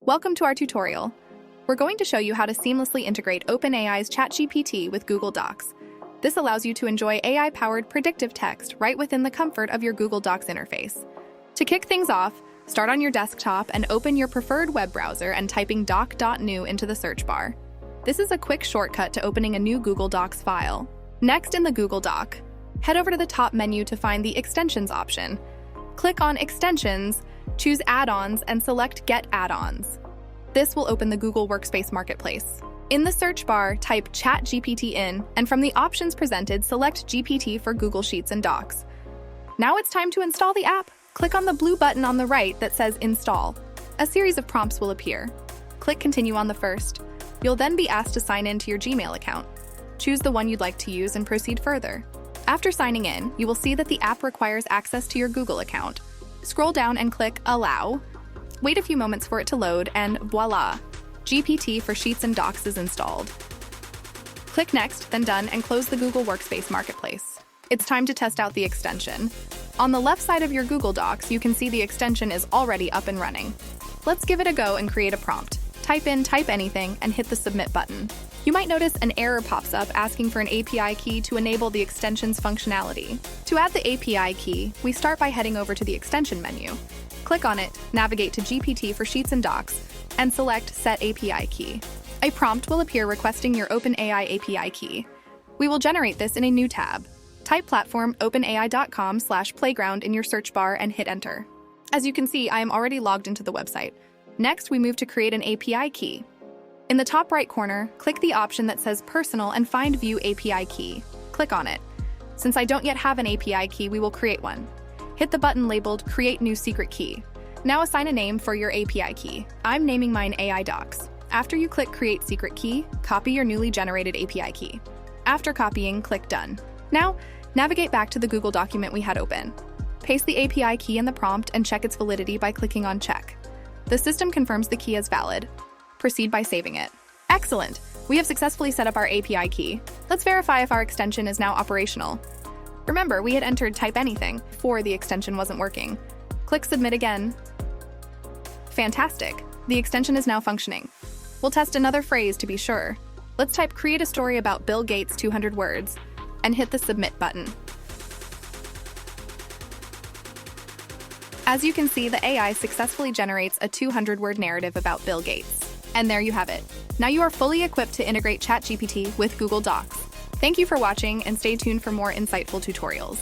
Welcome to our tutorial. We're going to show you how to seamlessly integrate OpenAI's ChatGPT with Google Docs. This allows you to enjoy AI-powered predictive text right within the comfort of your Google Docs interface. To kick things off, start on your desktop and open your preferred web browser and typing doc.new into the search bar. This is a quick shortcut to opening a new Google Docs file. Next, in the Google Doc, head over to the top menu to find the Extensions option. Click on Extensions, choose Add-ons, and select Get Add-ons. This will open the Google Workspace Marketplace. In the search bar, type ChatGPT in, and from the options presented, select GPT for Google Sheets and Docs. Now it's time to install the app. Click on the blue button on the right that says Install. A series of prompts will appear. Click Continue on the first. You'll then be asked to sign in to your Gmail account. Choose the one you'd like to use and proceed further. After signing in, you will see that the app requires access to your Google account. Scroll down and click Allow. Wait a few moments for it to load, and voila! GPT for Sheets and Docs is installed. Click Next, then Done, and close the Google Workspace Marketplace. It's time to test out the extension. On the left side of your Google Docs, you can see the extension is already up and running. Let's give it a go and create a prompt. Type in Type Anything and hit the Submit button. You might notice an error pops up asking for an API key to enable the extension's functionality. To add the API key, we start by heading over to the Extension menu. Click on it, navigate to GPT for Sheets and Docs, and select Set API Key. A prompt will appear requesting your OpenAI API key. We will generate this in a new tab. Type platform openai.com/playground in your search bar and hit Enter. As you can see, I am already logged into the website. Next, we move to create an API key. In the top right corner, click the option that says Personal and find View API Key. Click on it. Since I don't yet have an API key, we will create one. Hit the button labeled Create New Secret Key. Now assign a name for your API key. I'm naming mine AI Docs. After you click Create Secret Key, copy your newly generated API key. After copying, click Done. Now, navigate back to the Google document we had open. Paste the API key in the prompt and check its validity by clicking on Check. The system confirms the key as valid. Proceed by saving it. Excellent! We have successfully set up our API key. Let's verify if our extension is now operational. Remember, we had entered Type Anything before the extension wasn't working. Click Submit again. Fantastic! The extension is now functioning. We'll test another phrase to be sure. Let's type Create a story about Bill Gates 200 words and hit the Submit button. As you can see, the AI successfully generates a 200-word narrative about Bill Gates. And there you have it. Now you are fully equipped to integrate ChatGPT with Google Docs. Thank you for watching, and stay tuned for more insightful tutorials.